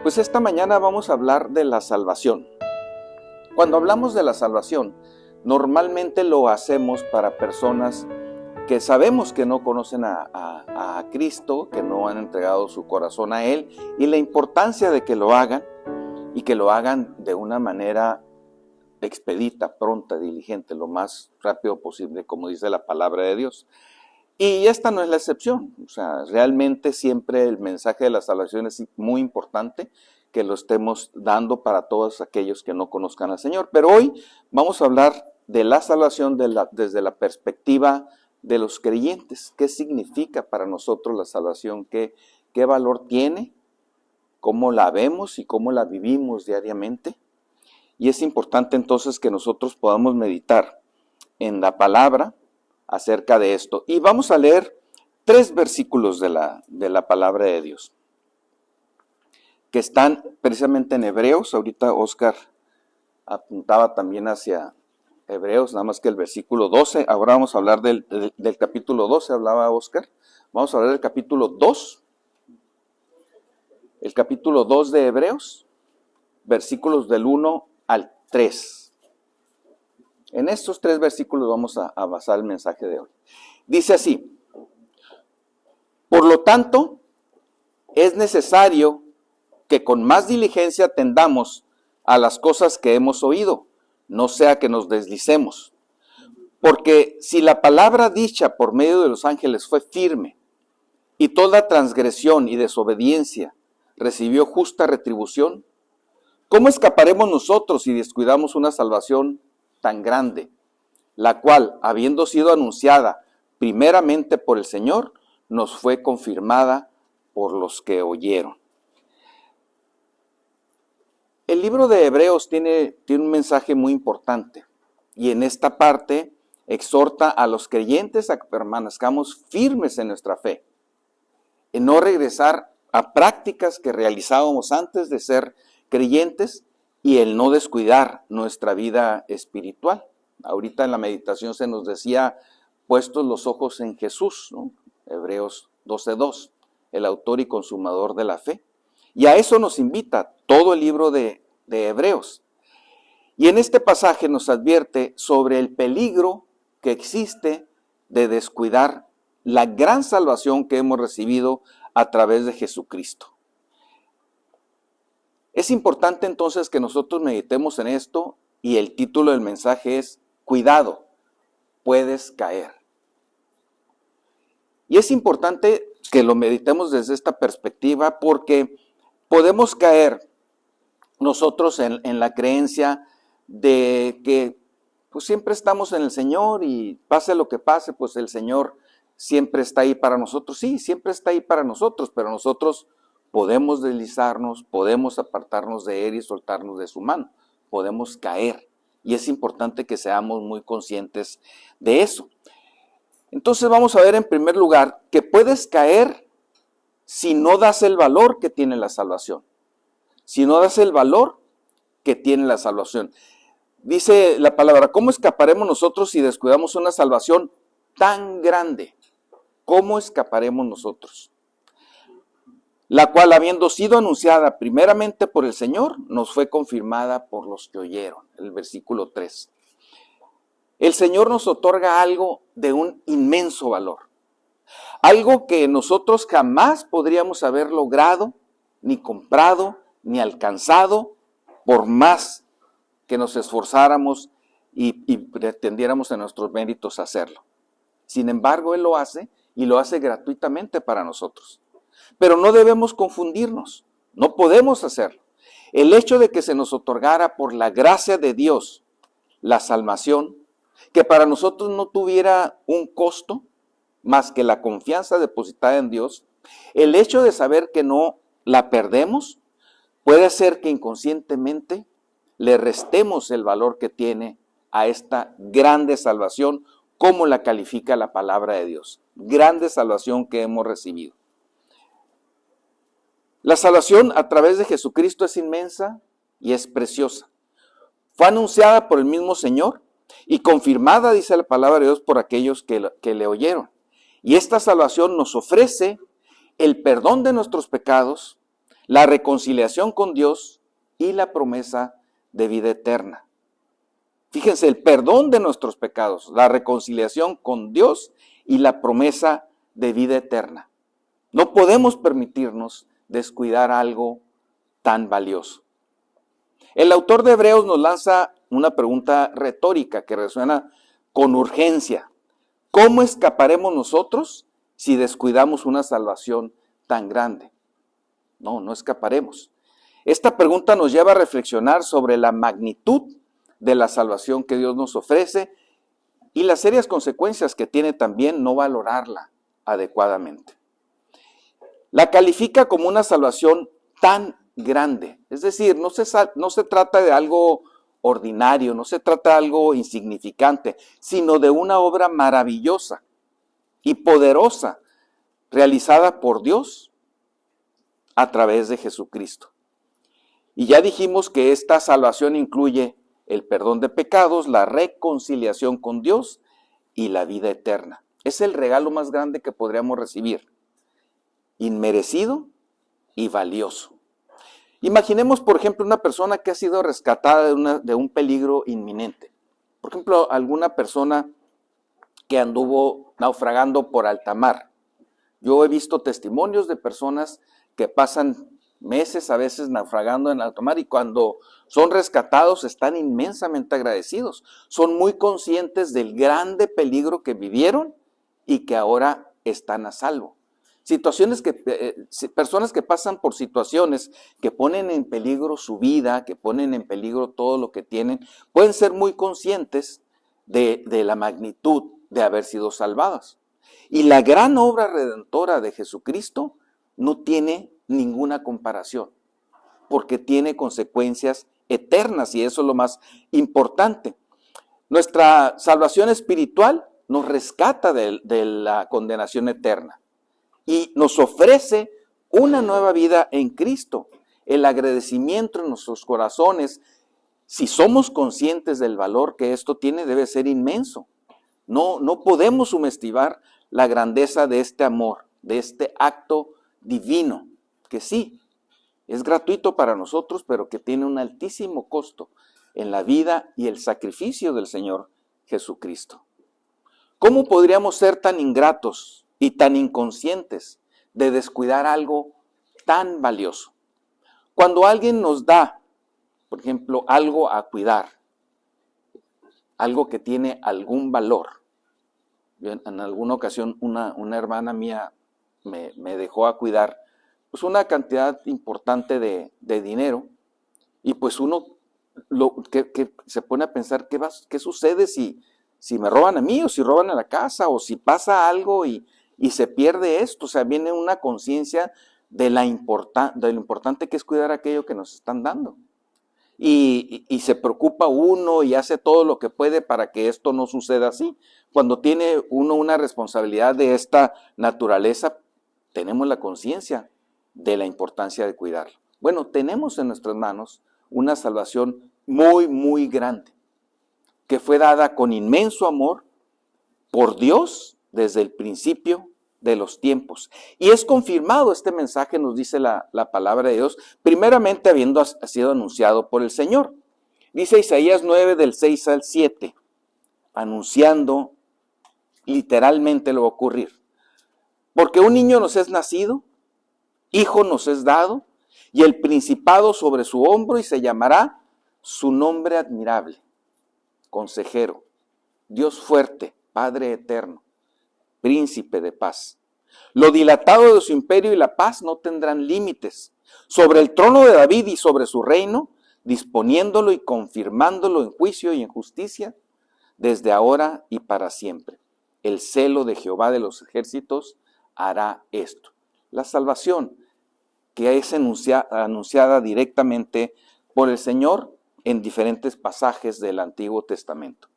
Pues esta mañana vamos a hablar de la salvación. Cuando hablamos de la salvación, normalmente lo hacemos para personas que sabemos que no conocen a Cristo, que no han entregado su corazón a Él, y la importancia de que lo hagan, y que lo hagan de una manera expedita, pronta, diligente, lo más rápido posible, como dice la palabra de Dios. Y esta no es la excepción. O sea, realmente siempre el mensaje de la salvación es muy importante que lo estemos dando para todos aquellos que no conozcan al Señor. Pero hoy vamos a hablar de la salvación desde la perspectiva de los creyentes. ¿Qué significa para nosotros la salvación? ¿Qué valor tiene? ¿Cómo la vemos y cómo la vivimos diariamente? Y es importante entonces que nosotros podamos meditar en la palabra acerca de esto. Y vamos a leer 3 versículos de la palabra de Dios, que están precisamente en Hebreos. Ahorita Oscar apuntaba también hacia Hebreos, nada más que el versículo 12. Ahora vamos a hablar del capítulo 12, hablaba Oscar. Vamos a hablar del capítulo 2. El capítulo 2 de Hebreos, versículos del 1 al 3. En estos 3 versículos vamos a basar el mensaje de hoy. Dice así: por lo tanto, es necesario que con más diligencia atendamos a las cosas que hemos oído, no sea que nos deslicemos. Porque si la palabra dicha por medio de los ángeles fue firme, y toda transgresión y desobediencia recibió justa retribución, ¿cómo escaparemos nosotros si descuidamos una salvación tan grande, la cual, habiendo sido anunciada primeramente por el Señor, nos fue confirmada por los que oyeron? El libro de Hebreos tiene un mensaje muy importante, y en esta parte exhorta a los creyentes a que permanezcamos firmes en nuestra fe, en no regresar a prácticas que realizábamos antes de ser creyentes, y el no descuidar nuestra vida espiritual. Ahorita en la meditación se nos decía, puestos los ojos en Jesús, ¿no? Hebreos 12:2, el autor y consumador de la fe. Y a eso nos invita todo el libro de Hebreos. Y en este pasaje nos advierte sobre el peligro que existe de descuidar la gran salvación que hemos recibido a través de Jesucristo. Es importante entonces que nosotros meditemos en esto, y el título del mensaje es: cuidado, puedes caer. Y es importante que lo meditemos desde esta perspectiva, porque podemos caer nosotros en la creencia de que pues siempre estamos en el Señor, y pase lo que pase, pues el Señor siempre está ahí para nosotros. Sí, siempre está ahí para nosotros, pero nosotros podemos deslizarnos, podemos apartarnos de Él y soltarnos de su mano. Podemos caer, y es importante que seamos muy conscientes de eso. Entonces vamos a ver en primer lugar que puedes caer si no das el valor que tiene la salvación. Si no das el valor que tiene la salvación. Dice la palabra: ¿cómo escaparemos nosotros si descuidamos una salvación tan grande? ¿Cómo escaparemos nosotros? La cual, habiendo sido anunciada primeramente por el Señor, nos fue confirmada por los que oyeron. El versículo 3. El Señor nos otorga algo de un inmenso valor. Algo que nosotros jamás podríamos haber logrado, ni comprado, ni alcanzado, por más que nos esforzáramos y pretendiéramos en nuestros méritos hacerlo. Sin embargo, Él lo hace, y lo hace gratuitamente para nosotros. Pero no debemos confundirnos, no podemos hacerlo. El hecho de que se nos otorgara por la gracia de Dios la salvación, que para nosotros no tuviera un costo más que la confianza depositada en Dios, el hecho de saber que no la perdemos, puede hacer que inconscientemente le restemos el valor que tiene a esta grande salvación, como la califica la palabra de Dios. Grande salvación que hemos recibido. La salvación a través de Jesucristo es inmensa y es preciosa. Fue anunciada por el mismo Señor y confirmada, dice la palabra de Dios, por aquellos que le oyeron. Y esta salvación nos ofrece el perdón de nuestros pecados, la reconciliación con Dios y la promesa de vida eterna. Fíjense, el perdón de nuestros pecados, la reconciliación con Dios y la promesa de vida eterna. No podemos permitirnos descuidar algo tan valioso. El autor de Hebreos nos lanza una pregunta retórica que resuena con urgencia. ¿Cómo escaparemos nosotros si descuidamos una salvación tan grande? No escaparemos. Esta pregunta nos lleva a reflexionar sobre la magnitud de la salvación que Dios nos ofrece y las serias consecuencias que tiene también no valorarla adecuadamente. La califica como una salvación tan grande, es decir, no se trata de algo ordinario, no se trata de algo insignificante, sino de una obra maravillosa y poderosa realizada por Dios a través de Jesucristo. Y ya dijimos que esta salvación incluye el perdón de pecados, la reconciliación con Dios y la vida eterna. Es el regalo más grande que podríamos recibir, inmerecido y valioso. Imaginemos, por ejemplo, una persona que ha sido rescatada de un peligro inminente. Por ejemplo, alguna persona que anduvo naufragando por alta mar. Yo he visto testimonios de personas que pasan meses a veces naufragando en alta mar y cuando son rescatados están inmensamente agradecidos. Son muy conscientes del grande peligro que vivieron y que ahora están a salvo. Personas que pasan por situaciones que ponen en peligro su vida, que ponen en peligro todo lo que tienen, pueden ser muy conscientes de la magnitud de haber sido salvadas. Y la gran obra redentora de Jesucristo no tiene ninguna comparación, porque tiene consecuencias eternas y eso es lo más importante. Nuestra salvación espiritual nos rescata de la condenación eterna y nos ofrece una nueva vida en Cristo. El agradecimiento en nuestros corazones, si somos conscientes del valor que esto tiene, debe ser inmenso. No podemos subestimar la grandeza de este amor, de este acto divino, que sí, es gratuito para nosotros, pero que tiene un altísimo costo en la vida y el sacrificio del Señor Jesucristo. ¿Cómo podríamos ser tan ingratos y tan inconscientes de descuidar algo tan valioso? Cuando alguien nos da, por ejemplo, algo a cuidar, algo que tiene algún valor. En alguna ocasión una hermana mía me dejó a cuidar pues una cantidad importante de dinero y pues uno que se pone a pensar qué sucede si me roban a mí o si roban a la casa o si pasa algo y se pierde esto. O sea, viene una conciencia de lo importante que es cuidar aquello que nos están dando. Y se preocupa uno y hace todo lo que puede para que esto no suceda así. Cuando tiene uno una responsabilidad de esta naturaleza, tenemos la conciencia de la importancia de cuidarlo. Bueno, tenemos en nuestras manos una salvación muy, muy grande, que fue dada con inmenso amor por Dios desde el principio de los tiempos. Y es confirmado este mensaje, nos dice la palabra de Dios, primeramente habiendo sido anunciado por el Señor. Dice Isaías 9 del 6 al 7, anunciando literalmente lo va a ocurrir. Porque un niño nos es nacido, hijo nos es dado, y el principado sobre su hombro, y se llamará su nombre admirable, consejero, Dios fuerte, Padre eterno, príncipe de paz. Lo dilatado de su imperio y la paz no tendrán límites. Sobre el trono de David y sobre su reino, disponiéndolo y confirmándolo en juicio y en justicia, desde ahora y para siempre. El celo de Jehová de los ejércitos hará esto. La salvación que es anunciada directamente por el Señor en diferentes pasajes del Antiguo Testamento.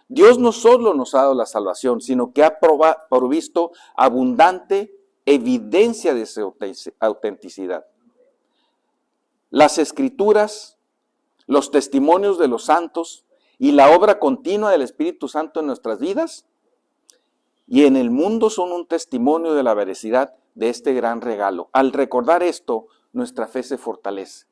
Dios no solo nos ha dado la salvación, sino que ha provisto abundante evidencia de su autenticidad. Las Escrituras, los testimonios de los santos y la obra continua del Espíritu Santo en nuestras vidas y en el mundo son un testimonio de la veracidad de este gran regalo. Al recordar esto, nuestra fe se fortalece.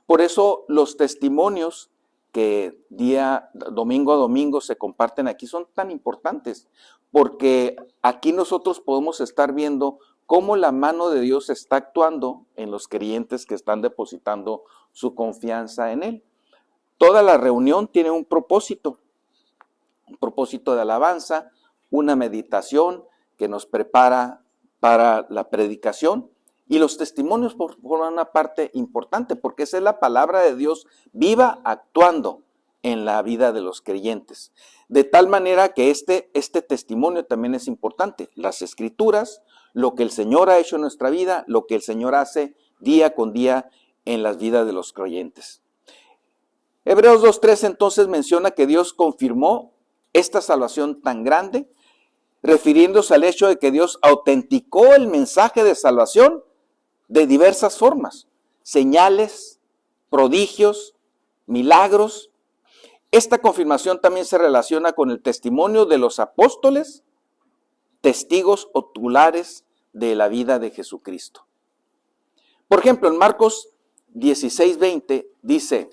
Por eso los testimonios que domingo a domingo se comparten aquí son tan importantes, porque aquí nosotros podemos estar viendo cómo la mano de Dios está actuando en los creyentes que están depositando su confianza en Él. Toda la reunión tiene un propósito de alabanza, una meditación que nos prepara para la predicación, y los testimonios forman una parte importante porque esa es la palabra de Dios viva actuando en la vida de los creyentes. De tal manera que este testimonio también es importante. Las Escrituras, lo que el Señor ha hecho en nuestra vida, lo que el Señor hace día con día en las vidas de los creyentes. Hebreos 2:3 entonces menciona que Dios confirmó esta salvación tan grande, refiriéndose al hecho de que Dios autenticó el mensaje de salvación de diversas formas, señales, prodigios, milagros. Esta confirmación también se relaciona con el testimonio de los apóstoles, testigos oculares de la vida de Jesucristo. Por ejemplo, en Marcos 16:20 dice: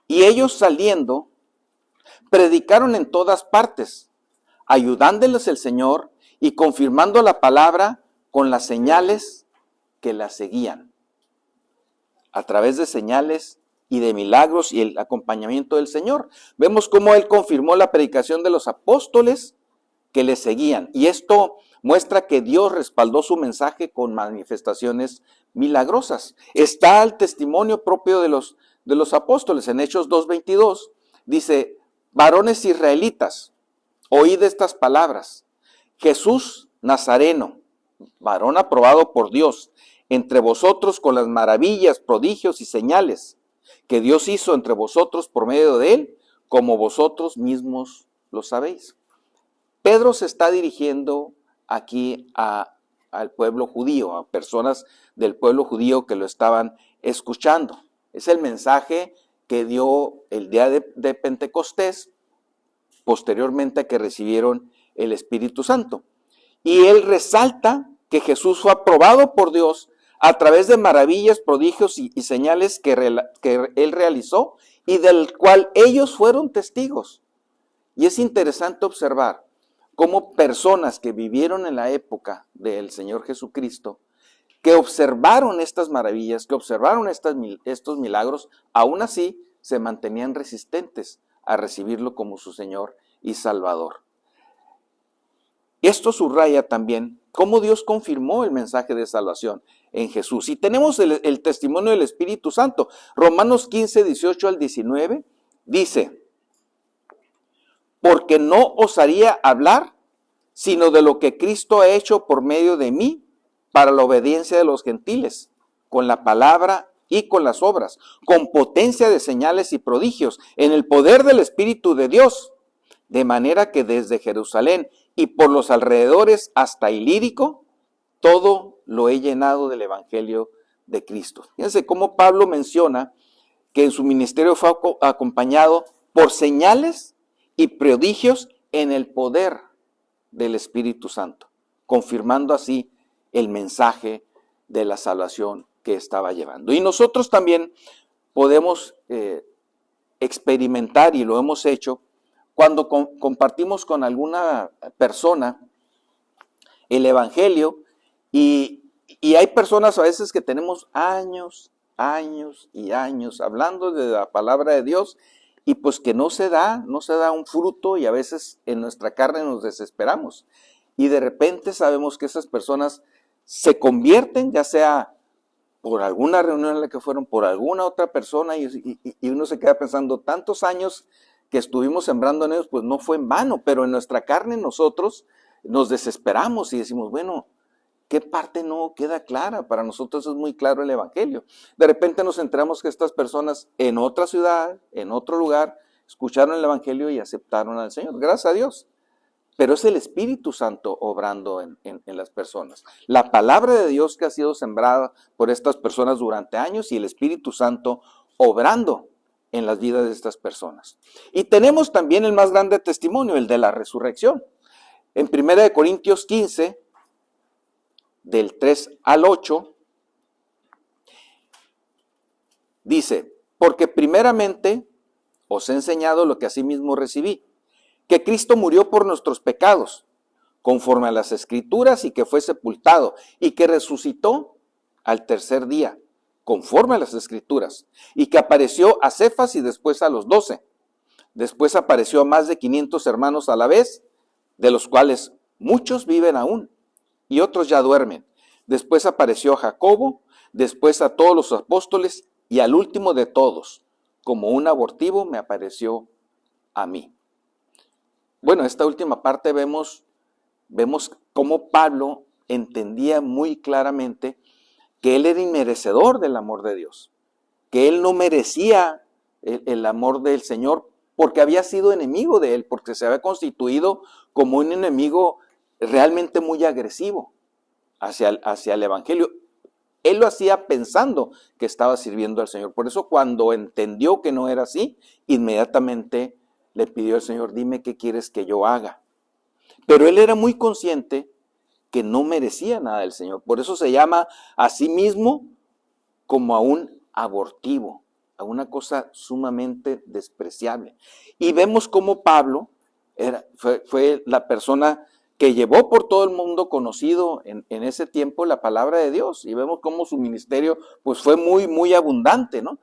y ellos saliendo, predicaron en todas partes, ayudándoles el Señor y confirmando la palabra con las señales que la seguían. A través de señales y de milagros y el acompañamiento del Señor, vemos cómo Él confirmó la predicación de los apóstoles que le seguían. Y esto muestra que Dios respaldó su mensaje con manifestaciones milagrosas. Está el testimonio propio de los apóstoles. En Hechos 2:22 dice: varones israelitas, oíd estas palabras. Jesús Nazareno, varón aprobado por Dios, entre vosotros con las maravillas, prodigios y señales que Dios hizo entre vosotros por medio de él, como vosotros mismos lo sabéis. Pedro se está dirigiendo aquí al pueblo judío, a personas del pueblo judío que lo estaban escuchando. Es el mensaje que dio el día de Pentecostés, posteriormente a que recibieron el Espíritu Santo. Y él resalta que Jesús fue aprobado por Dios a través de maravillas, prodigios y señales que él realizó y del cual ellos fueron testigos. Y es interesante observar cómo personas que vivieron en la época del Señor Jesucristo, que observaron estas maravillas, que observaron estos milagros, aún así se mantenían resistentes a recibirlo como su Señor y Salvador. Esto subraya también cómo Dios confirmó el mensaje de salvación en Jesús. Y tenemos el testimonio del Espíritu Santo. Romanos 15:18-19 dice: porque no osaría hablar sino de lo que Cristo ha hecho por medio de mí para la obediencia de los gentiles, con la palabra y con las obras, con potencia de señales y prodigios, en el poder del Espíritu de Dios, de manera que desde Jerusalén y por los alrededores hasta Ilírico, todo lo he llenado del Evangelio de Cristo. Fíjense cómo Pablo menciona que en su ministerio fue acompañado por señales y prodigios en el poder del Espíritu Santo, confirmando así el mensaje de la salvación que estaba llevando. Y nosotros también podemos experimentar, y lo hemos hecho, cuando compartimos con alguna persona el Evangelio, y hay personas a veces que tenemos años y años hablando de la palabra de Dios, y pues que no se da un fruto, y a veces en nuestra carne nos desesperamos. Y de repente sabemos que esas personas se convierten, ya sea por alguna reunión en la que fueron, por alguna otra persona, y uno se queda pensando, tantos años que estuvimos sembrando en ellos, pues no fue en vano, pero en nuestra carne nosotros nos desesperamos y decimos, bueno, ¿qué parte no queda clara? Para nosotros es muy claro el Evangelio. De repente nos enteramos que estas personas en otra ciudad, en otro lugar, escucharon el Evangelio y aceptaron al Señor. Gracias a Dios. Pero es el Espíritu Santo obrando en las personas. La palabra de Dios que ha sido sembrada por estas personas durante años y el Espíritu Santo obrando en las vidas de estas personas. Y tenemos también el más grande testimonio, el de la resurrección. En 1 Corintios 15, del 3 al 8, dice, porque primeramente os he enseñado lo que asimismo recibí, que Cristo murió por nuestros pecados, conforme a las Escrituras, y que fue sepultado, y que resucitó al tercer día, conforme a las Escrituras, y que apareció a Cefas y después a los 12. Después apareció a más de 500 hermanos a la vez, de los cuales muchos viven aún, y otros ya duermen. Después apareció a Jacobo, después a todos los apóstoles, y al último de todos, como un abortivo, me apareció a mí. Bueno, esta última parte vemos cómo Pablo entendía muy claramente que él era inmerecedor del amor de Dios, que él no merecía el amor del Señor porque había sido enemigo de él, porque se había constituido como un enemigo realmente muy agresivo hacia el Evangelio. Él lo hacía pensando que estaba sirviendo al Señor. Por eso cuando entendió que no era así, inmediatamente le pidió al Señor, dime qué quieres que yo haga. Pero él era muy consciente que no merecía nada del Señor. Por eso se llama a sí mismo como a un abortivo, a una cosa sumamente despreciable. Y vemos cómo Pablo fue la persona que llevó por todo el mundo conocido en ese tiempo la palabra de Dios. Y vemos cómo su ministerio pues fue muy, muy abundante, ¿no?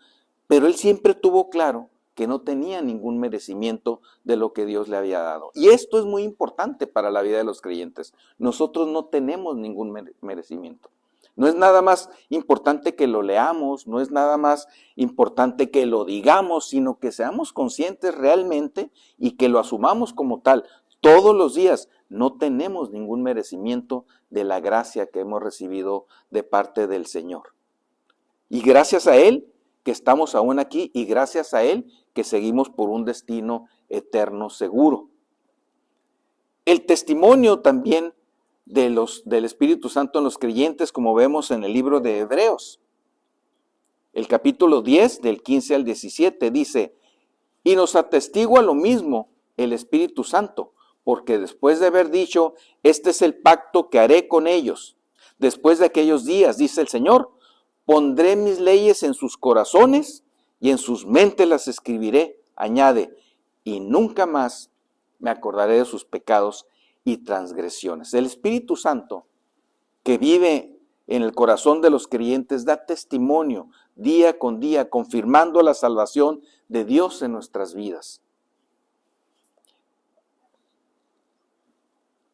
Pero él siempre tuvo claro que no tenía ningún merecimiento de lo que Dios le había dado. Y esto es muy importante para la vida de los creyentes. Nosotros no tenemos ningún merecimiento. No es nada más importante que lo leamos, no es nada más importante que lo digamos, sino que seamos conscientes realmente y que lo asumamos como tal. Todos los días no tenemos ningún merecimiento de la gracia que hemos recibido de parte del Señor. Y gracias a Él que estamos aún aquí y gracias a Él que seguimos por un destino eterno seguro. El testimonio también del Espíritu Santo en los creyentes, como vemos en el libro de Hebreos. El capítulo 10, del 15 al 17, dice, y nos atestigua lo mismo el Espíritu Santo, porque después de haber dicho, este es el pacto que haré con ellos, después de aquellos días, dice el Señor, pondré mis leyes en sus corazones y en sus mentes las escribiré, añade, y nunca más me acordaré de sus pecados y transgresiones. El Espíritu Santo que vive en el corazón de los creyentes da testimonio día con día, confirmando la salvación de Dios en nuestras vidas.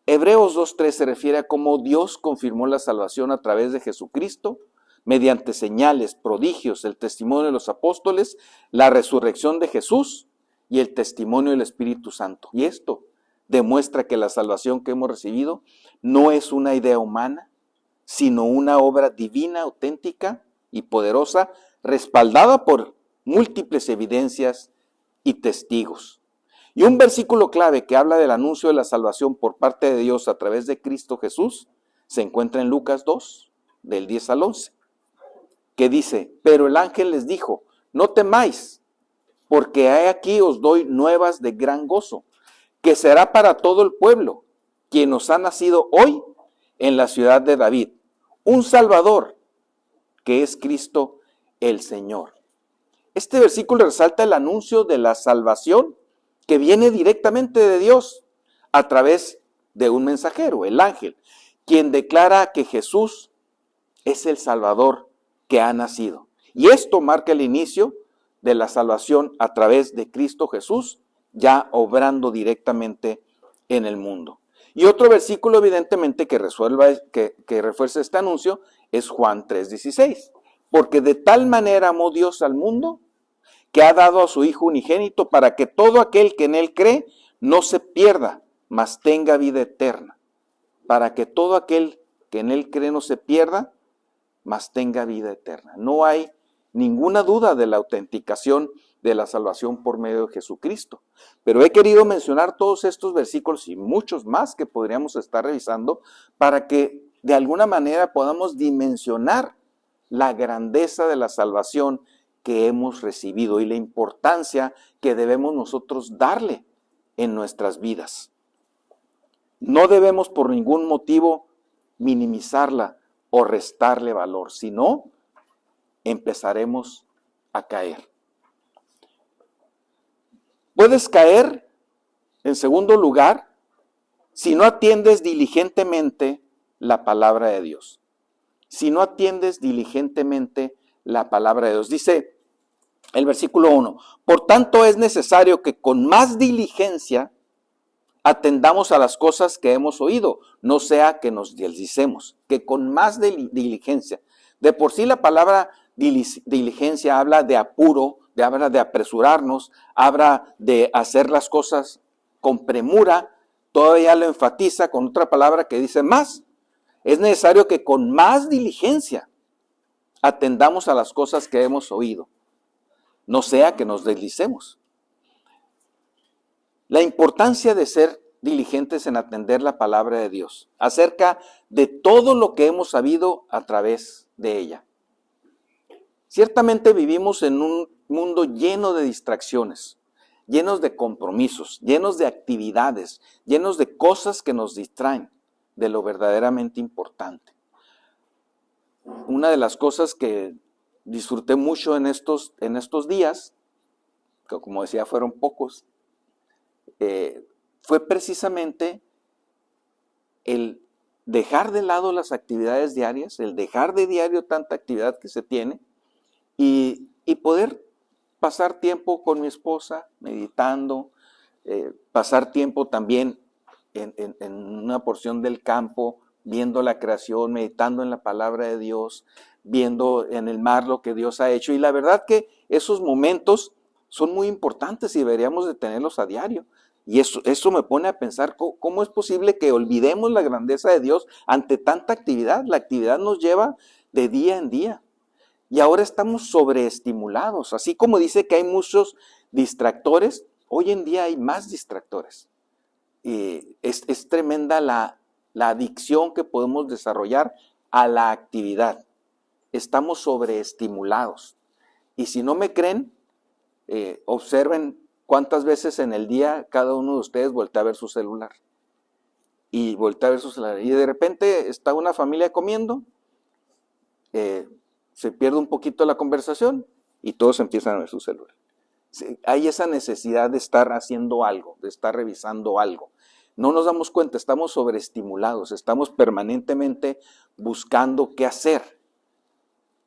Hebreos 2.3 se refiere a cómo Dios confirmó la salvación a través de Jesucristo, mediante señales, prodigios, el testimonio de los apóstoles, la resurrección de Jesús y el testimonio del Espíritu Santo. Y esto demuestra que la salvación que hemos recibido no es una idea humana, sino una obra divina, auténtica y poderosa, respaldada por múltiples evidencias y testigos. Y un versículo clave que habla del anuncio de la salvación por parte de Dios a través de Cristo Jesús se encuentra en Lucas 2, del 10 al 11, que dice, pero el ángel les dijo, no temáis, porque he aquí os doy nuevas de gran gozo, que será para todo el pueblo, quien nos ha nacido hoy en la ciudad de David, un Salvador, que es Cristo el Señor. Este versículo resalta el anuncio de la salvación que viene directamente de Dios a través de un mensajero, el ángel, quien declara que Jesús es el Salvador que ha nacido. Y esto marca el inicio de la salvación a través de Cristo Jesús, ya obrando directamente en el mundo. Y otro versículo evidentemente que refuerza este anuncio es Juan 3:16. Porque de tal manera amó Dios al mundo que ha dado a su Hijo unigénito para que todo aquel que en Él cree no se pierda, mas tenga vida eterna. Para que todo aquel que en Él cree no se pierda, mas tenga vida eterna. No hay ninguna duda de la autenticación de la salvación por medio de Jesucristo. Pero he querido mencionar todos estos versículos y muchos más que podríamos estar revisando para que de alguna manera podamos dimensionar la grandeza de la salvación que hemos recibido y la importancia que debemos nosotros darle en nuestras vidas. No debemos por ningún motivo minimizarla o restarle valor. Si no, empezaremos a caer. Puedes caer, en segundo lugar, si no atiendes diligentemente la palabra de Dios. Si no atiendes diligentemente la palabra de Dios. Dice el versículo 1, por tanto es necesario que con más diligencia atendamos a las cosas que hemos oído, no sea que nos deslicemos, que con más diligencia. De por sí la palabra diligencia habla de apuro, habla de apresurarnos, habla de hacer las cosas con premura, todavía lo enfatiza con otra palabra que dice más. Es necesario que con más diligencia atendamos a las cosas que hemos oído, no sea que nos deslicemos. La importancia de ser diligentes en atender la palabra de Dios, acerca de todo lo que hemos sabido a través de ella. Ciertamente vivimos en un mundo lleno de distracciones, llenos de compromisos, llenos de actividades, llenos de cosas que nos distraen de lo verdaderamente importante. Una de las cosas que disfruté mucho en estos días, que como decía fueron pocos, fue precisamente el dejar de lado las actividades diarias, el dejar de diario tanta actividad que se tiene y poder pasar tiempo con mi esposa meditando, pasar tiempo también en una porción del campo, viendo la creación, meditando en la palabra de Dios, viendo en el mar lo que Dios ha hecho. Y la verdad que esos momentos son muy importantes y deberíamos de tenerlos a diario. Y eso me pone a pensar cómo es posible que olvidemos la grandeza de Dios ante tanta actividad. La actividad nos lleva de día en día. Y ahora estamos sobreestimulados. Así como dice que hay muchos distractores, hoy en día hay más distractores. Es tremenda la adicción que podemos desarrollar a la actividad. Estamos sobreestimulados. Y si no me creen, observen cuántas veces en el día cada uno de ustedes voltea a ver su celular. Y voltea a ver su celular. Y de repente está una familia comiendo, se pierde un poquito la conversación y todos empiezan a ver su celular. Hay esa necesidad de estar haciendo algo, de estar revisando algo. No nos damos cuenta, estamos sobreestimulados, estamos permanentemente buscando qué hacer.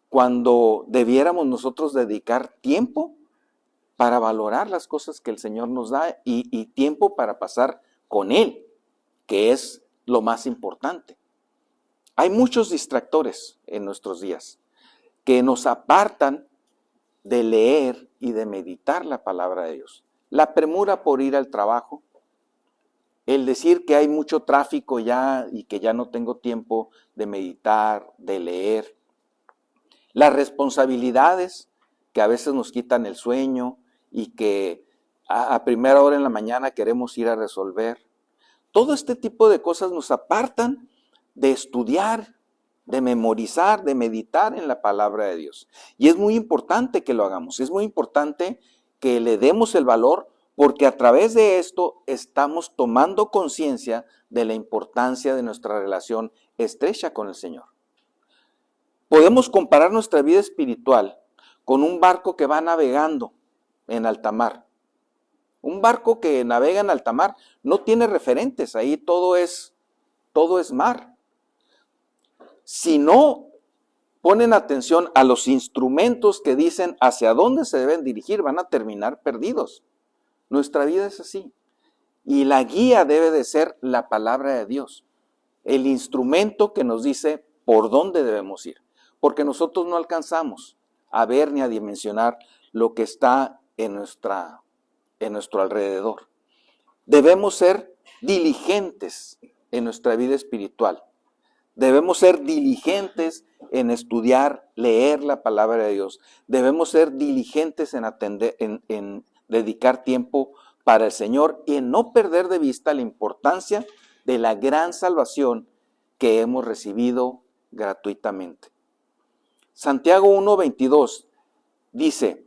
Cuando debiéramos nosotros dedicar tiempo para valorar las cosas que el Señor nos da y tiempo para pasar con Él, que es lo más importante. Hay muchos distractores en nuestros días que nos apartan de leer y de meditar la palabra de Dios. La premura por ir al trabajo, el decir que hay mucho tráfico ya y que ya no tengo tiempo de meditar, de leer. Las responsabilidades que a veces nos quitan el sueño y que a primera hora en la mañana queremos ir a resolver. Todo este tipo de cosas nos apartan de estudiar, de memorizar, de meditar en la palabra de Dios. Y es muy importante que lo hagamos, es muy importante que le demos el valor, porque a través de esto estamos tomando conciencia de la importancia de nuestra relación estrecha con el Señor. Podemos comparar nuestra vida espiritual con un barco que va navegando en alta mar. Un barco que navega en alta mar no tiene referentes, ahí todo es mar. Si no ponen atención a los instrumentos que dicen hacia dónde se deben dirigir, van a terminar perdidos. Nuestra vida es así. Y la guía debe de ser la palabra de Dios, el instrumento que nos dice por dónde debemos ir. Porque nosotros no alcanzamos a ver ni a dimensionar lo que está en nuestro alrededor. Debemos ser diligentes en nuestra vida espiritual. Debemos ser diligentes en estudiar, leer la palabra de Dios. Debemos ser diligentes en atender, en dedicar tiempo para el Señor y en no perder de vista la importancia de la gran salvación que hemos recibido gratuitamente. Santiago 1:22 dice: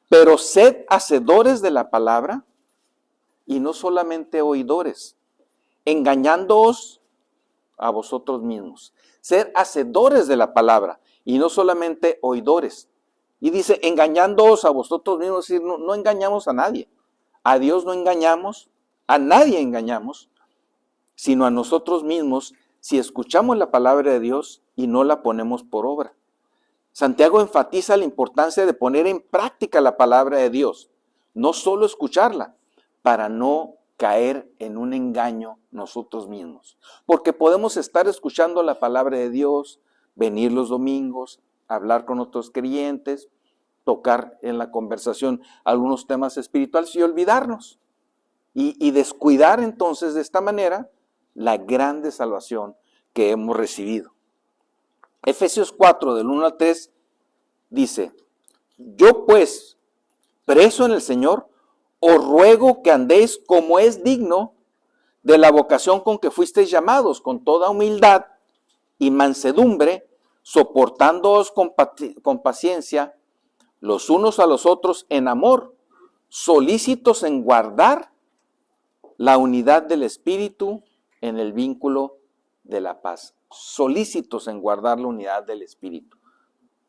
pero sed hacedores de la palabra y no solamente oidores, engañándoos a vosotros mismos. Ser hacedores de la palabra y no solamente oidores. Y dice, engañándoos a vosotros mismos, es decir, no engañamos a nadie. A Dios no engañamos, a nadie engañamos, sino a nosotros mismos si escuchamos la palabra de Dios y no la ponemos por obra. Santiago enfatiza la importancia de poner en práctica la palabra de Dios, no solo escucharla, para no caer en un engaño nosotros mismos. Porque podemos estar escuchando la palabra de Dios, venir los domingos, hablar con otros creyentes, tocar en la conversación algunos temas espirituales y olvidarnos. Y descuidar entonces de esta manera la grande salvación que hemos recibido. Efesios 4, del 1 al 3, dice, yo pues, preso en el Señor, os ruego que andéis como es digno de la vocación con que fuisteis llamados, con toda humildad y mansedumbre, soportándoos con paciencia los unos a los otros en amor, solícitos en guardar la unidad del Espíritu en el vínculo de la paz. Solícitos en guardar la unidad del Espíritu.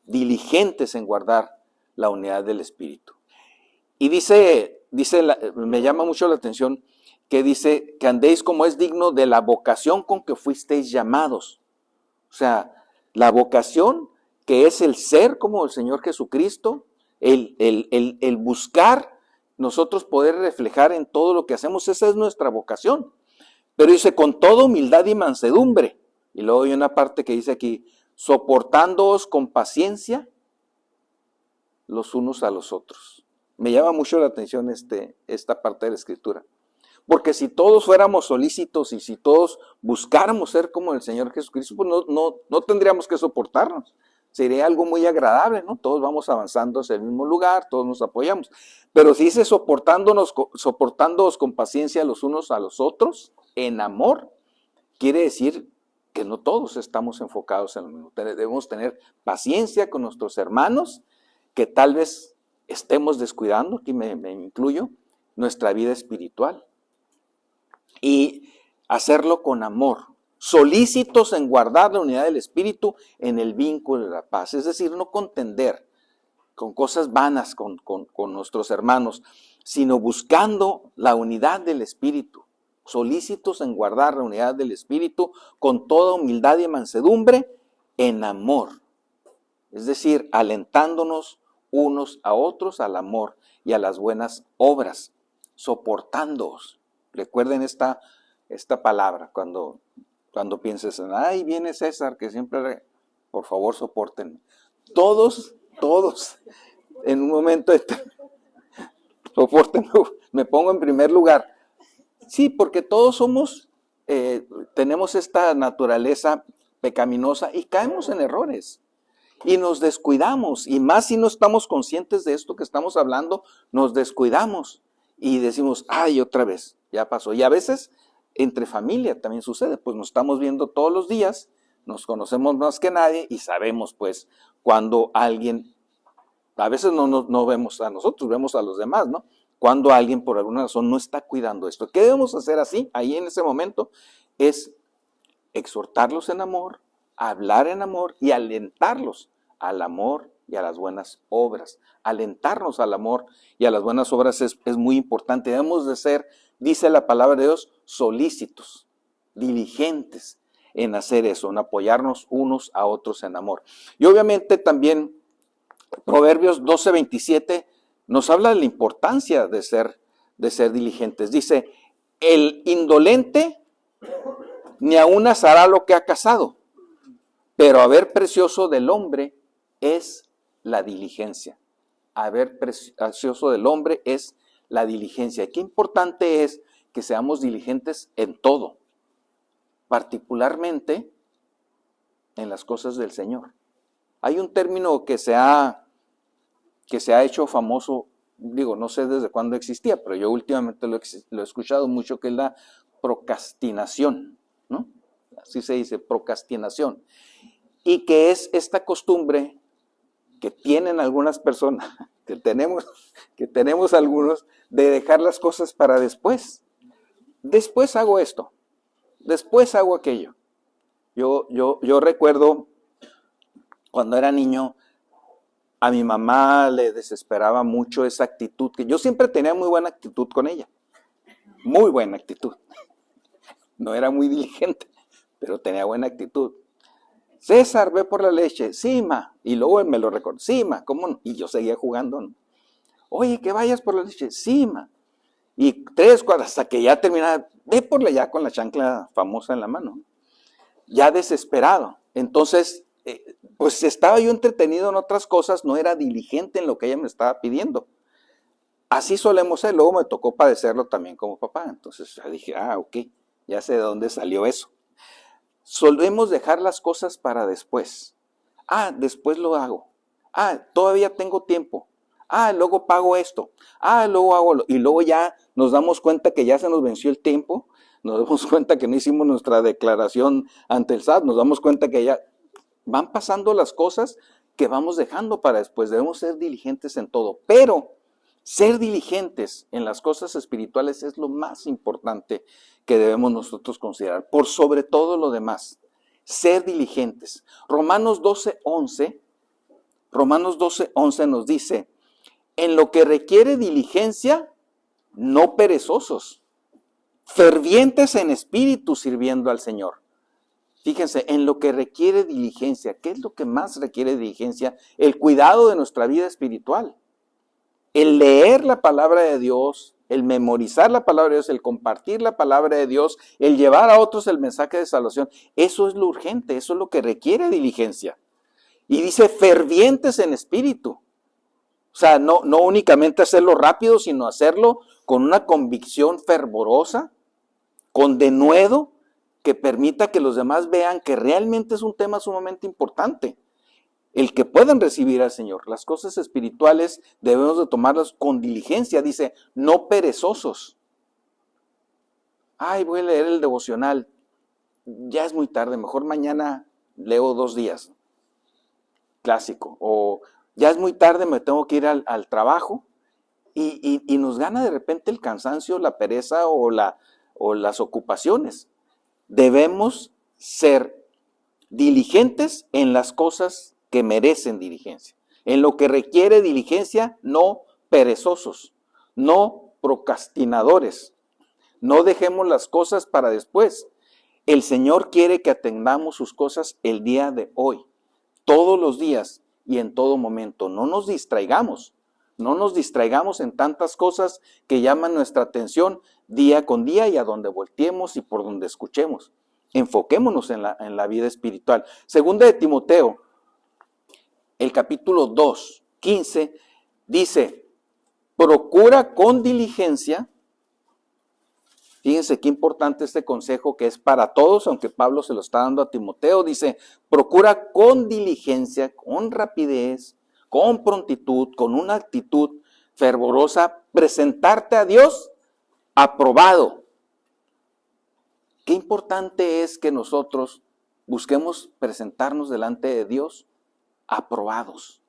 Diligentes en guardar la unidad del Espíritu. Y me llama mucho la atención que dice que andéis como es digno de la vocación con que fuisteis llamados. O sea, la vocación que es el ser como el Señor Jesucristo, el buscar nosotros poder reflejar en todo lo que hacemos, esa es nuestra vocación. Pero dice, con toda humildad y mansedumbre. Y luego hay una parte que dice aquí, soportándoos con paciencia los unos a los otros. Me llama mucho la atención esta parte de la Escritura. Porque si todos fuéramos solícitos y si todos buscáramos ser como el Señor Jesucristo, pues no tendríamos que soportarnos. Sería algo muy agradable, ¿no? Todos vamos avanzando hacia el mismo lugar, todos nos apoyamos. Pero si dice soportándoos con paciencia los unos a los otros, en amor, quiere decir que no todos estamos enfocados en lo mismo. Debemos tener paciencia con nuestros hermanos, que tal vez estemos descuidando, aquí me incluyo, nuestra vida espiritual. Y hacerlo con amor, solícitos en guardar la unidad del Espíritu en el vínculo de la paz. Es decir, no contender con cosas vanas con nuestros hermanos, sino buscando la unidad del Espíritu. Solícitos en guardar la unidad del Espíritu con toda humildad y mansedumbre en amor. Es decir, alentándonos unos a otros al amor y a las buenas obras, soportándoos. Recuerden esta palabra cuando pienses en, ay, viene César, que siempre, por favor, soporten. Todos, en un momento, soporten, me pongo en primer lugar. Sí, porque todos tenemos esta naturaleza pecaminosa y caemos en errores. Y nos descuidamos, y más si no estamos conscientes de esto que estamos hablando, nos descuidamos y decimos, ay, otra vez, ya pasó. Y a veces entre familia también sucede, pues nos estamos viendo todos los días, nos conocemos más que nadie y sabemos pues cuando alguien, a veces no vemos a nosotros, vemos a los demás, ¿no? Cuando alguien por alguna razón no está cuidando esto. ¿Qué debemos hacer ahí en ese momento? Es exhortarlos en amor, hablar en amor y alentarlos al amor y a las buenas obras. Alentarnos al amor y a las buenas obras es muy importante. Debemos de ser, dice la palabra de Dios, solícitos, diligentes en hacer eso, en apoyarnos unos a otros en amor. Y obviamente también Proverbios 12:27 nos habla de la importancia de ser diligentes. Dice, el indolente ni aun asará lo que ha cazado, pero haber precioso del hombre es la diligencia. Haber precioso del hombre es la diligencia. Y qué importante es que seamos diligentes en todo, particularmente en las cosas del Señor. Hay un término que se ha hecho famoso, digo, no sé desde cuándo existía, pero yo últimamente lo he escuchado mucho, que es la procrastinación, ¿no? Así se dice, procrastinación. Y que es esta costumbre que tienen algunas personas, que tenemos algunos, de dejar las cosas para después. Después hago esto, después hago aquello. Yo recuerdo cuando era niño, a mi mamá le desesperaba mucho esa actitud, que yo siempre tenía muy buena actitud con ella, muy buena actitud. No era muy diligente, pero tenía buena actitud. César, ve por la leche. Sí, ma. Y luego me lo recordó. Sí, ma. ¿Cómo no? Y yo seguía jugando, ¿no? Oye, que vayas por la leche. Sí, ma. Y 3 cuadras hasta que ya terminaba. Ve por la ya con la chancla famosa en la mano. Ya desesperado. Entonces, pues estaba yo entretenido en otras cosas, no era diligente en lo que ella me estaba pidiendo. Así solemos ser. Luego me tocó padecerlo también como papá. Entonces ya dije, ok, ya sé de dónde salió eso. Solemos dejar las cosas para después. Después lo hago. Todavía tengo tiempo. Luego pago esto. Luego hago lo. Y luego ya nos damos cuenta que ya se nos venció el tiempo. Nos damos cuenta que no hicimos nuestra declaración ante el SAT. Nos damos cuenta que ya van pasando las cosas que vamos dejando para después. Debemos ser diligentes en todo. Pero ser diligentes en las cosas espirituales es lo más importante que debemos nosotros considerar, por sobre todo lo demás. Ser diligentes. Romanos 12:11 nos dice, en lo que requiere diligencia, no perezosos, fervientes en espíritu sirviendo al Señor. Fíjense, en lo que requiere diligencia. ¿Qué es lo que más requiere diligencia? El cuidado de nuestra vida espiritual. El leer la palabra de Dios, el memorizar la palabra de Dios, el compartir la palabra de Dios, el llevar a otros el mensaje de salvación, eso es lo urgente, eso es lo que requiere diligencia. Y dice fervientes en espíritu. O sea, no únicamente hacerlo rápido, sino hacerlo con una convicción fervorosa, con denuedo, que permita que los demás vean que realmente es un tema sumamente importante. El que puedan recibir al Señor. Las cosas espirituales debemos de tomarlas con diligencia. Dice, no perezosos. Voy a leer el devocional. Ya es muy tarde, mejor mañana leo 2 días. Clásico. O ya es muy tarde, me tengo que ir al trabajo. Y nos gana de repente el cansancio, la pereza o las ocupaciones. Debemos ser diligentes en las cosas que merecen diligencia. En lo que requiere diligencia, no perezosos, no procrastinadores. No dejemos las cosas para después. El Señor quiere que atendamos sus cosas el día de hoy, todos los días y en todo momento. No nos distraigamos. No nos distraigamos en tantas cosas que llaman nuestra atención día con día y a donde volteemos y por donde escuchemos. Enfoquémonos en la vida espiritual. Segunda de Timoteo, el capítulo 2, 15, dice, procura con diligencia, fíjense qué importante este consejo que es para todos, aunque Pablo se lo está dando a Timoteo, dice, procura con diligencia, con rapidez, con prontitud, con una actitud fervorosa, presentarte a Dios aprobado. Qué importante es que nosotros busquemos presentarnos delante de Dios aprobados.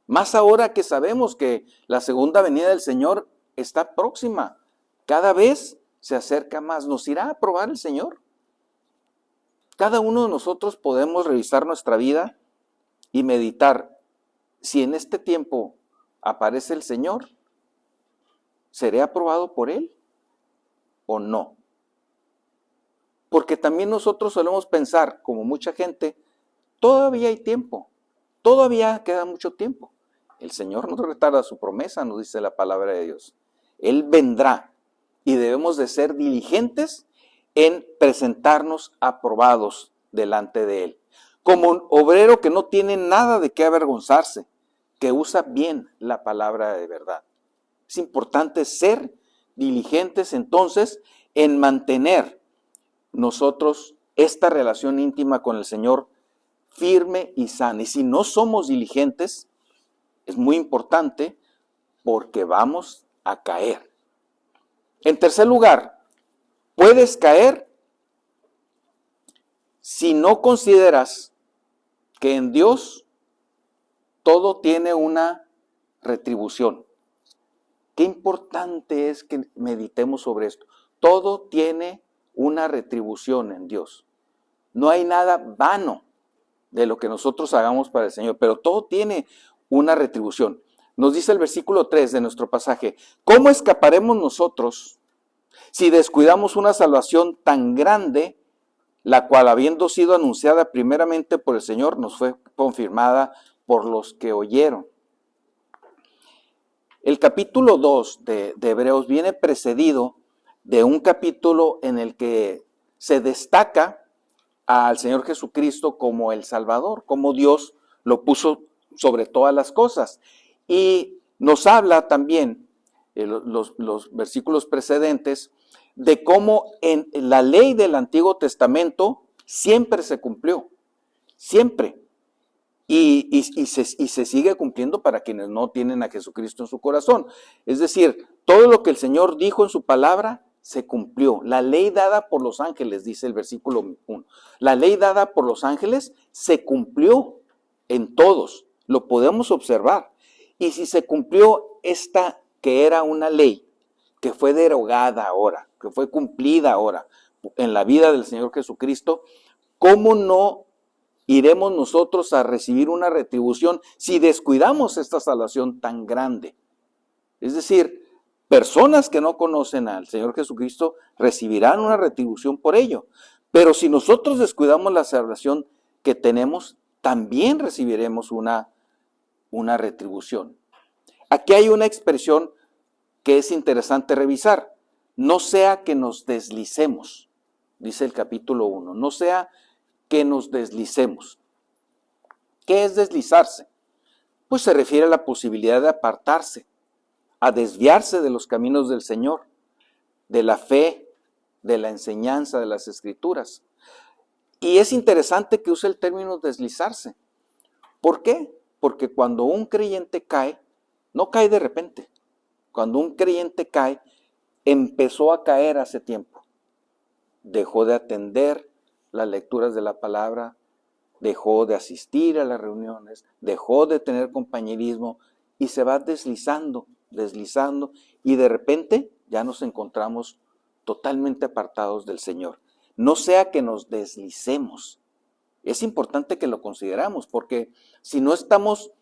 Más ahora que sabemos que la segunda venida del Señor está próxima. Cada vez se acerca más. ¿Nos irá a aprobar el Señor? Cada uno de nosotros podemos revisar nuestra vida y meditar si en este tiempo aparece el Señor, ¿seré aprobado por Él o no? Porque también nosotros solemos pensar, como mucha gente, todavía hay tiempo. Todavía queda mucho tiempo. El Señor no retarda su promesa, nos dice la palabra de Dios. Él vendrá y debemos de ser diligentes en presentarnos aprobados delante de Él. Como un obrero que no tiene nada de qué avergonzarse, que usa bien la palabra de verdad. Es importante ser diligentes entonces en mantener nosotros esta relación íntima con el Señor firme y sana. Y si no somos diligentes, es muy importante porque vamos a caer. En tercer lugar, puedes caer si no consideras que en Dios todo tiene una retribución. Qué importante es que meditemos sobre esto. Todo tiene una retribución en Dios. No hay nada vano de lo que nosotros hagamos para el Señor, pero todo tiene una retribución. Nos dice el versículo 3 de nuestro pasaje: ¿cómo escaparemos nosotros si descuidamos una salvación tan grande, la cual, habiendo sido anunciada primeramente por el Señor, nos fue confirmada por los que oyeron? El capítulo 2 de Hebreos viene precedido de un capítulo en el que se destaca al Señor Jesucristo como el Salvador, como Dios lo puso sobre todas las cosas. Y nos habla también, los versículos precedentes, de cómo en la ley del Antiguo Testamento siempre se cumplió, siempre. Y se sigue cumpliendo para quienes no tienen a Jesucristo en su corazón. Es decir, todo lo que el Señor dijo en su palabra se cumplió. La ley dada por los ángeles, dice el versículo 1. La ley dada por los ángeles se cumplió en todos. Lo podemos observar. Y si se cumplió esta que era una ley, que fue derogada ahora, que fue cumplida ahora en la vida del Señor Jesucristo, ¿cómo no iremos nosotros a recibir una retribución si descuidamos esta salvación tan grande? Es decir, personas que no conocen al Señor Jesucristo recibirán una retribución por ello. Pero si nosotros descuidamos la salvación que tenemos, también recibiremos una retribución. Aquí hay una expresión que es interesante revisar. No sea que nos deslicemos, dice el capítulo 1. No sea que nos deslicemos. ¿Qué es deslizarse? Pues se refiere a la posibilidad de apartarse, a desviarse de los caminos del Señor, de la fe, de la enseñanza de las Escrituras. Y es interesante que use el término deslizarse. ¿Por qué? Porque cuando un creyente cae, no cae de repente. Cuando un creyente cae, empezó a caer hace tiempo. Dejó de atender las lecturas de la palabra, dejó de asistir a las reuniones, dejó de tener compañerismo y se va deslizando, y de repente ya nos encontramos totalmente apartados del Señor. No sea que nos deslicemos. Es importante que lo consideramos, porque si no estamos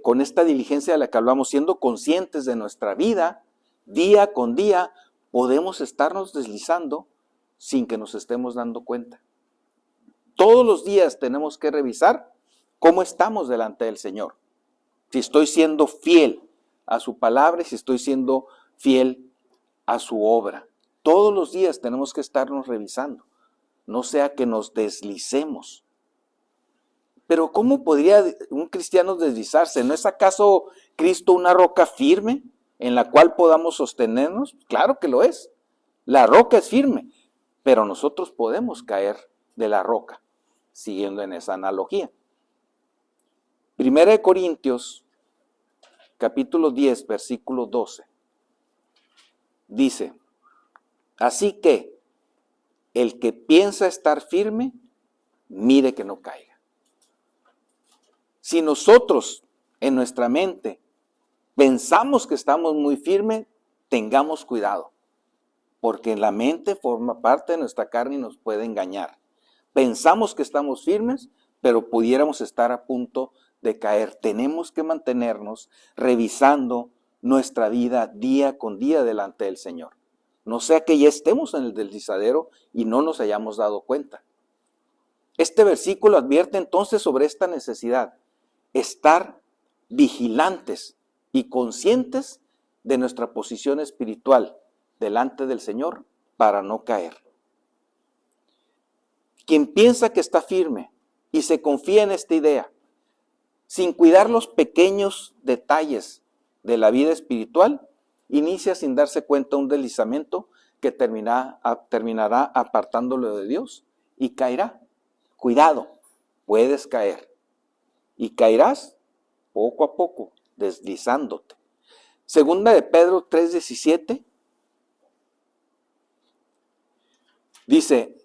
con esta diligencia de la que hablamos, siendo conscientes de nuestra vida, día con día, podemos estarnos deslizando sin que nos estemos dando cuenta. Todos los días tenemos que revisar cómo estamos delante del Señor. Si estoy siendo fiel a su palabra y si estoy siendo fiel a su obra. Todos los días tenemos que estarnos revisando. No sea que nos deslicemos. Pero ¿cómo podría un cristiano deslizarse? ¿No es acaso Cristo una roca firme en la cual podamos sostenernos? Claro que lo es. La roca es firme, pero nosotros podemos caer de la roca, siguiendo en esa analogía. 1 Corintios, capítulo 10, versículo 12. Dice: así que el que piensa estar firme, mire que no caiga. Si nosotros en nuestra mente pensamos que estamos muy firmes, tengamos cuidado, porque la mente forma parte de nuestra carne y nos puede engañar. Pensamos que estamos firmes, pero pudiéramos estar a punto de caer. Tenemos que mantenernos revisando nuestra vida día con día delante del Señor. No sea que ya estemos en el deslizadero y no nos hayamos dado cuenta. Este versículo advierte entonces sobre esta necesidad: estar vigilantes y conscientes de nuestra posición espiritual delante del Señor para no caer. Quien piensa que está firme y se confía en esta idea, sin cuidar los pequeños detalles de la vida espiritual, inicia sin darse cuenta un deslizamiento que terminará apartándolo de Dios y caerá. Cuidado, puedes caer. Y caerás poco a poco, deslizándote. Segunda de Pedro 3:17 dice: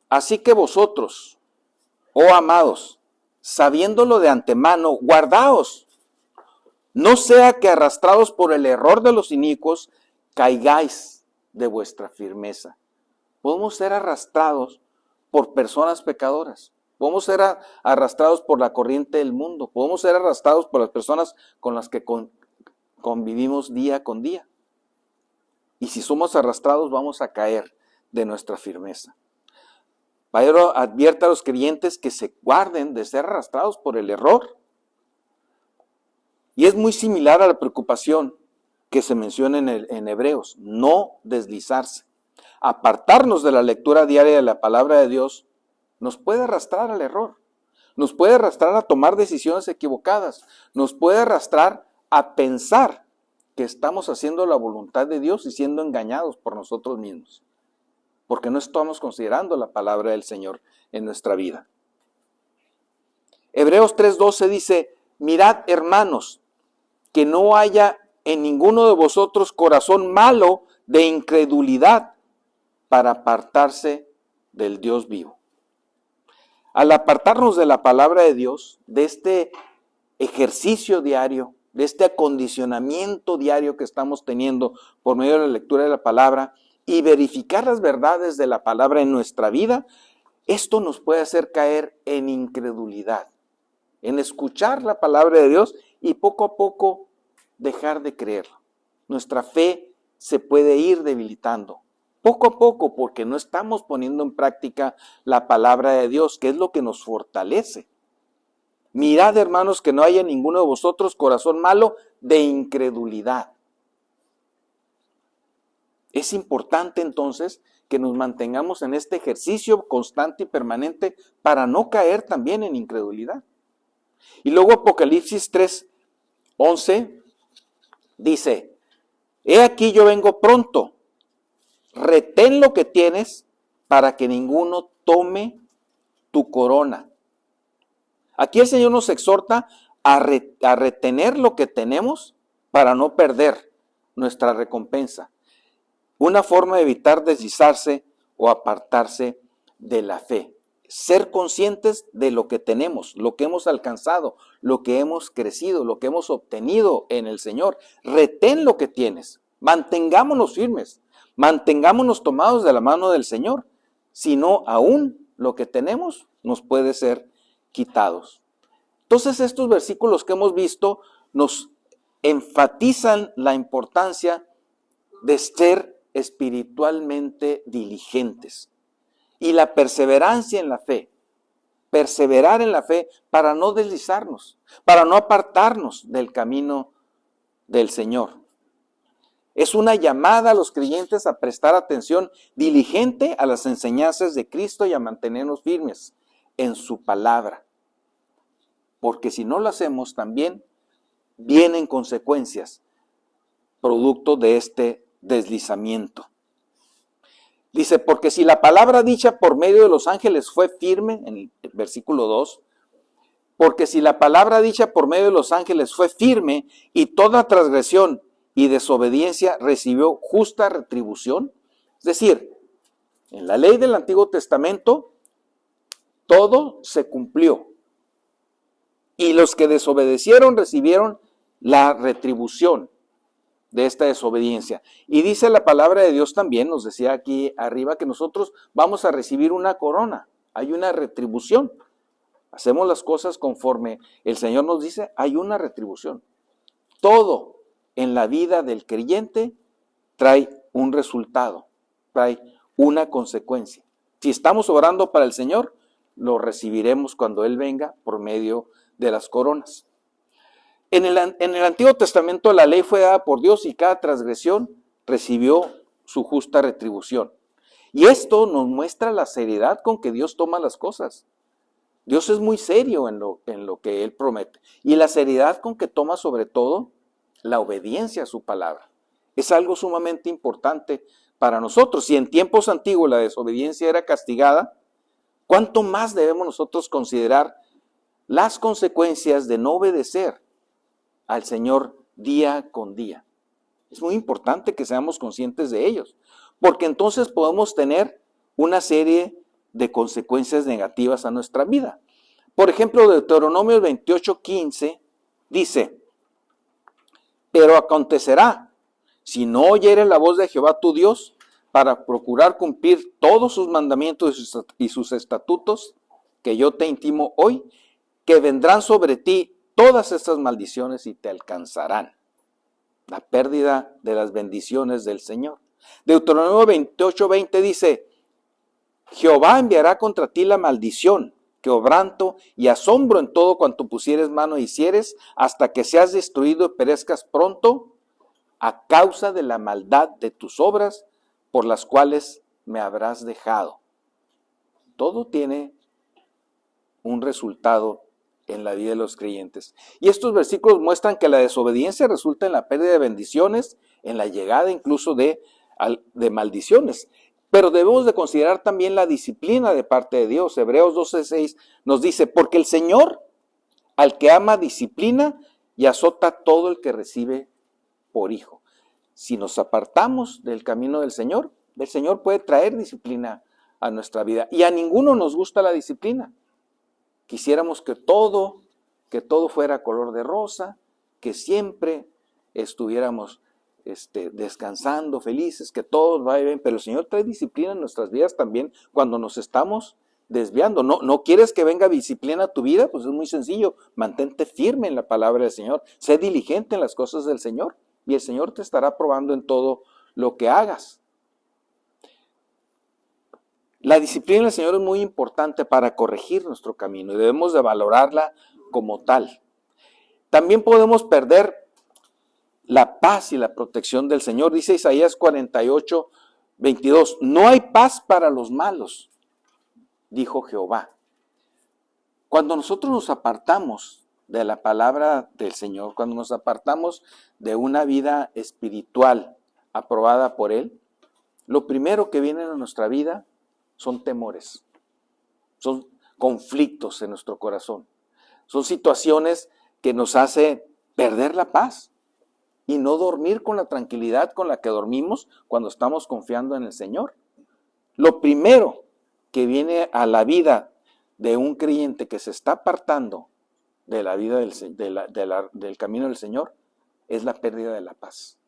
así que vosotros, oh amados, sabiéndolo de antemano, guardaos, no sea que arrastrados por el error de los inicuos, caigáis de vuestra firmeza. podemos ser arrastrados por personas pecadoras. Podemos ser arrastrados por la corriente del mundo. Podemos ser arrastrados por las personas con las que convivimos día con día. Y si somos arrastrados, vamos a caer de nuestra firmeza. Pedro advierte a los creyentes que se guarden de ser arrastrados por el error. Y es muy similar a la preocupación que se menciona en Hebreos, no deslizarse. Apartarnos de la lectura diaria de la palabra de Dios nos puede arrastrar al error, nos puede arrastrar a tomar decisiones equivocadas, nos puede arrastrar a pensar que estamos haciendo la voluntad de Dios y siendo engañados por nosotros mismos, porque no estamos considerando la palabra del Señor en nuestra vida. Hebreos 3:12 dice, mirad, hermanos, que no haya en ninguno de vosotros corazón malo de incredulidad para apartarse del Dios vivo. Al apartarnos de la palabra de Dios, de este ejercicio diario, de este acondicionamiento diario que estamos teniendo por medio de la lectura de la palabra y verificar las verdades de la palabra en nuestra vida, esto nos puede hacer caer en incredulidad, en escuchar la palabra de Dios y poco a poco dejar de creerla. Nuestra fe se puede ir debilitando poco a poco porque no estamos poniendo en práctica la palabra de Dios, que es lo que nos fortalece. Mirad, hermanos, que no haya en ninguno de vosotros corazón malo de incredulidad. Es importante entonces que nos mantengamos en este ejercicio constante y permanente para no caer también en incredulidad. Y luego Apocalipsis 3:11 dice, he aquí yo vengo pronto, retén lo que tienes para que ninguno tome tu corona. Aquí el Señor nos exhorta a retener lo que tenemos para no perder nuestra recompensa. Una forma de evitar deslizarse o apartarse de la fe. Ser conscientes de lo que tenemos, lo que hemos alcanzado, lo que hemos crecido, lo que hemos obtenido en el Señor. Retén lo que tienes. Mantengámonos firmes. Mantengámonos tomados de la mano del Señor. Si no, aún lo que tenemos nos puede ser quitados. Entonces estos versículos que hemos visto nos enfatizan la importancia de ser espiritualmente diligentes y la perseverancia en la fe, perseverar en la fe para no deslizarnos, para no apartarnos del camino del Señor. Es una llamada a los creyentes a prestar atención diligente a las enseñanzas de Cristo y a mantenernos firmes en su palabra. Porque si no lo hacemos también vienen consecuencias producto de este deslizamiento. Dice, porque si la palabra dicha por medio de los ángeles fue firme, en el versículo 2, porque si la palabra dicha por medio de los ángeles fue firme y toda transgresión y desobediencia recibió justa retribución, es decir, en la ley del Antiguo Testamento todo se cumplió y los que desobedecieron recibieron la retribución de esta desobediencia. Y dice la palabra de Dios también, nos decía aquí arriba, que nosotros vamos a recibir una corona, hay una retribución. Hacemos las cosas conforme el Señor nos dice, hay una retribución. Todo en la vida del creyente trae un resultado, trae una consecuencia. Si estamos orando para el Señor, lo recibiremos cuando Él venga por medio de las coronas. En el Antiguo Testamento la ley fue dada por Dios y cada transgresión recibió su justa retribución. Y esto nos muestra la seriedad con que Dios toma las cosas. Dios es muy serio en lo que Él promete. Y la seriedad con que toma sobre todo la obediencia a su palabra. Es algo sumamente importante para nosotros. Si en tiempos antiguos la desobediencia era castigada, ¿cuánto más debemos nosotros considerar las consecuencias de no obedecer al Señor día con día? Es muy importante que seamos conscientes de ellos, porque entonces podemos tener una serie de consecuencias negativas a nuestra vida. Por ejemplo, Deuteronomio 28:15 dice, pero acontecerá, si no oyeres la voz de Jehová tu Dios, para procurar cumplir todos sus mandamientos y sus estatutos que yo te intimo hoy, que vendrán sobre ti todas estas maldiciones y te alcanzarán. La pérdida de las bendiciones del Señor. Deuteronomio 28:20 dice, Jehová enviará contra ti la maldición, quebranto y asombro en todo cuanto pusieres mano y hicieres, hasta que seas destruido y perezcas pronto, a causa de la maldad de tus obras, por las cuales me habrás dejado. Todo tiene un resultado en la vida de los creyentes. Y estos versículos muestran que la desobediencia resulta en la pérdida de bendiciones, en la llegada incluso de maldiciones. Pero debemos de considerar también la disciplina de parte de Dios. Hebreos 12:6 nos dice, porque el Señor al que ama disciplina y azota todo el que recibe por hijo. Si nos apartamos del camino del Señor puede traer disciplina a nuestra vida. Y a ninguno nos gusta la disciplina. Quisiéramos que todo fuera color de rosa, que siempre estuviéramos descansando, felices, que todo vaya bien, pero el Señor trae disciplina en nuestras vidas también cuando nos estamos desviando. ¿No quieres que venga disciplina a tu vida? Pues es muy sencillo, mantente firme en la palabra del Señor, sé diligente en las cosas del Señor y el Señor te estará probando en todo lo que hagas. La disciplina del Señor es muy importante para corregir nuestro camino y debemos de valorarla como tal. También podemos perder la paz y la protección del Señor. Dice Isaías 48:22, no hay paz para los malos, dijo Jehová. Cuando nosotros nos apartamos de la palabra del Señor, cuando nos apartamos de una vida espiritual aprobada por Él, lo primero que viene en nuestra vida son temores, son conflictos en nuestro corazón, son situaciones que nos hacen perder la paz y no dormir con la tranquilidad con la que dormimos cuando estamos confiando en el Señor. Lo primero que viene a la vida de un creyente que se está apartando de la vida del camino del Señor es la pérdida de la paz.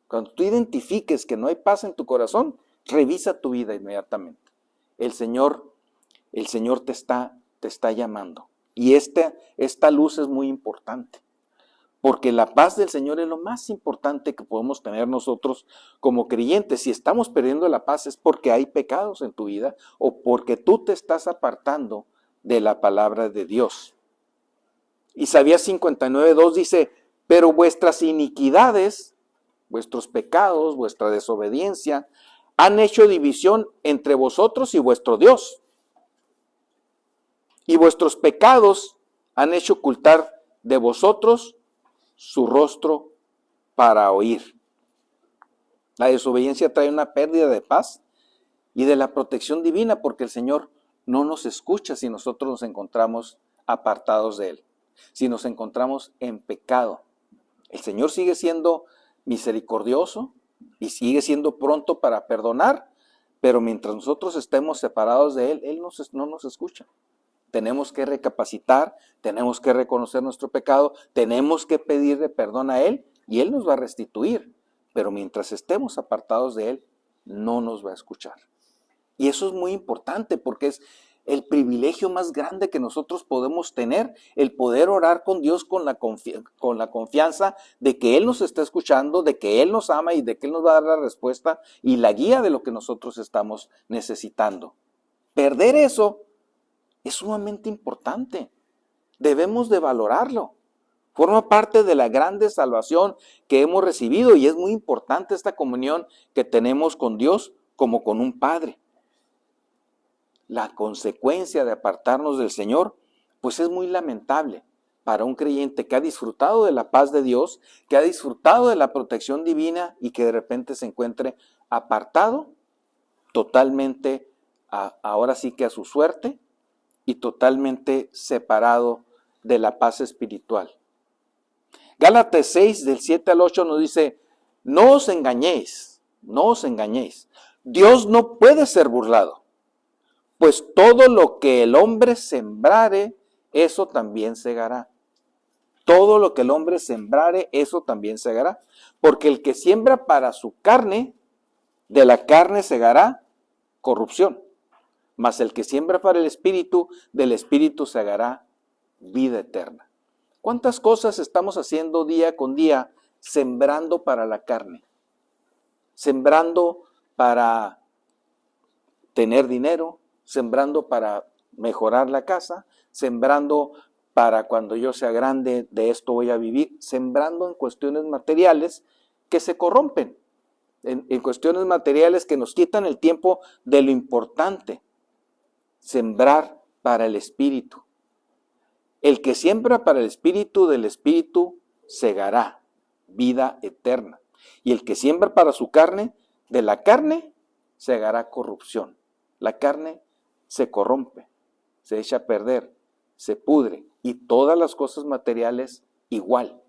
Cuando tú identifiques que no hay paz en tu corazón, revisa tu vida inmediatamente. El Señor te está llamando. Y esta luz es muy importante. Porque la paz del Señor es lo más importante que podemos tener nosotros como creyentes. Si estamos perdiendo la paz es porque hay pecados en tu vida o porque tú te estás apartando de la palabra de Dios. Isaías 59:2 dice, pero vuestras iniquidades, vuestros pecados, vuestra desobediencia, han hecho división entre vosotros y vuestro Dios. Y vuestros pecados han hecho ocultar de vosotros su rostro para oír. La desobediencia trae una pérdida de paz y de la protección divina porque el Señor no nos escucha si nosotros nos encontramos apartados de Él, si nos encontramos en pecado. El Señor sigue siendo misericordioso y sigue siendo pronto para perdonar, pero mientras nosotros estemos separados de Él no nos escucha. Tenemos que recapacitar, tenemos que reconocer nuestro pecado, tenemos que pedirle perdón a Él y Él nos va a restituir. Pero mientras estemos apartados de Él, no nos va a escuchar. Y eso es muy importante porque es el privilegio más grande que nosotros podemos tener, el poder orar con Dios con la confianza de que Él nos está escuchando, de que Él nos ama y de que Él nos va a dar la respuesta y la guía de lo que nosotros estamos necesitando. Perder eso es sumamente importante. Debemos de valorarlo. Forma parte de la grande salvación que hemos recibido y es muy importante esta comunión que tenemos con Dios como con un Padre. La consecuencia de apartarnos del Señor, pues es muy lamentable para un creyente que ha disfrutado de la paz de Dios, que ha disfrutado de la protección divina y que de repente se encuentre apartado totalmente, ahora sí que a su suerte, y totalmente separado de la paz espiritual. Gálatas 6, del 7 al 8 nos dice, no os engañéis, Dios no puede ser burlado, pues todo lo que el hombre sembrare, eso también segará. Todo lo que el hombre sembrare, eso también segará. Porque el que siembra para su carne, De la carne segará corrupción, mas el que siembra para el Espíritu, del Espíritu segará vida eterna. ¿Cuántas cosas estamos haciendo día con día sembrando para la carne? Sembrando para tener dinero, sembrando para mejorar la casa, sembrando para cuando yo sea grande, de esto voy a vivir, sembrando en cuestiones materiales que se corrompen, en cuestiones materiales que nos quitan el tiempo de lo importante, sembrar para el Espíritu. El que siembra para el Espíritu, del Espíritu segará vida eterna. Y el que siembra para su carne, de la carne segará corrupción. La carne se corrompe, se echa a perder, se pudre, y todas las cosas materiales igual.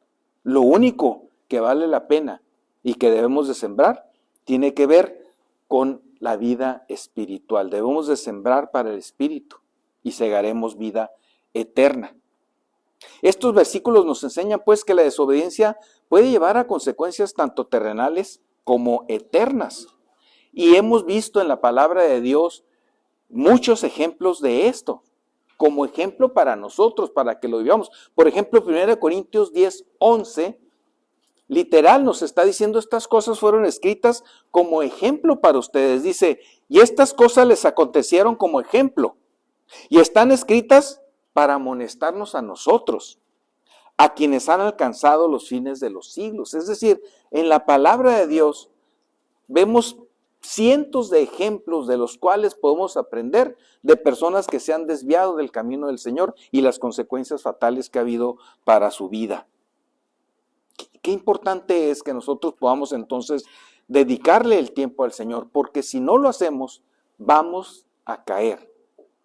Lo único que vale la pena y que debemos de sembrar tiene que ver con la vida espiritual. Debemos de sembrar para el Espíritu y segaremos vida eterna. Estos versículos nos enseñan pues que la desobediencia puede llevar a consecuencias tanto terrenales como eternas. Y hemos visto en la palabra de Dios muchos ejemplos de esto, como ejemplo para nosotros, para que lo vivamos. Por ejemplo, 1 Corintios 10:11, literal nos está diciendo estas cosas fueron escritas como ejemplo para ustedes. Dice, y estas cosas les acontecieron como ejemplo, y están escritas para amonestarnos a nosotros, a quienes han alcanzado los fines de los siglos. Es decir, en la palabra de Dios vemos cientos de ejemplos de los cuales podemos aprender de personas que se han desviado del camino del Señor y las consecuencias fatales que ha habido para su vida. Qué importante es que nosotros podamos entonces dedicarle el tiempo al Señor, porque si no lo hacemos, vamos a caer.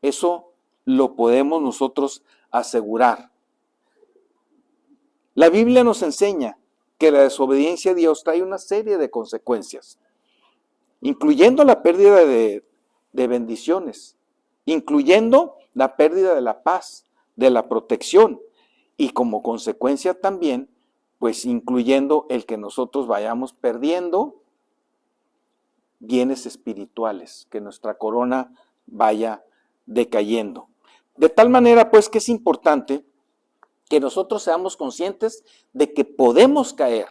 Eso lo podemos nosotros asegurar. La Biblia nos enseña que la desobediencia a Dios trae una serie de consecuencias, incluyendo la pérdida de bendiciones, incluyendo la pérdida de la paz, de la protección, y como consecuencia también, pues incluyendo el que nosotros vayamos perdiendo bienes espirituales, que nuestra corona vaya decayendo. De tal manera pues que es importante que nosotros seamos conscientes de que podemos caer,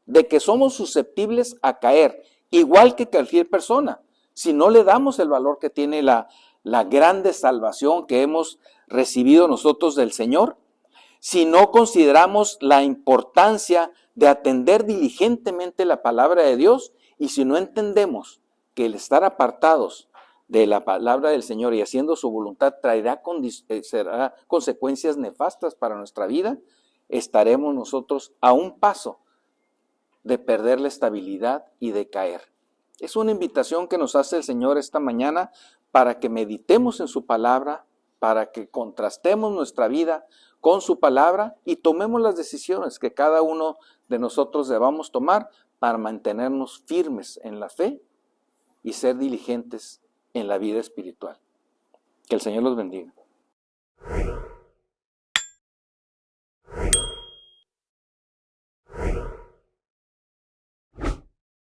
de que somos susceptibles a caer, igual que cualquier persona, si no le damos el valor que tiene la grande salvación que hemos recibido nosotros del Señor, si no consideramos la importancia de atender diligentemente la palabra de Dios, y si no entendemos que el estar apartados de la palabra del Señor y haciendo su voluntad será consecuencias nefastas para nuestra vida, estaremos nosotros a un paso de perder la estabilidad y de caer. Es una invitación que nos hace el Señor esta mañana para que meditemos en su palabra, para que contrastemos nuestra vida con su palabra y tomemos las decisiones que cada uno de nosotros debamos tomar para mantenernos firmes en la fe y ser diligentes en la vida espiritual. Que el Señor los bendiga.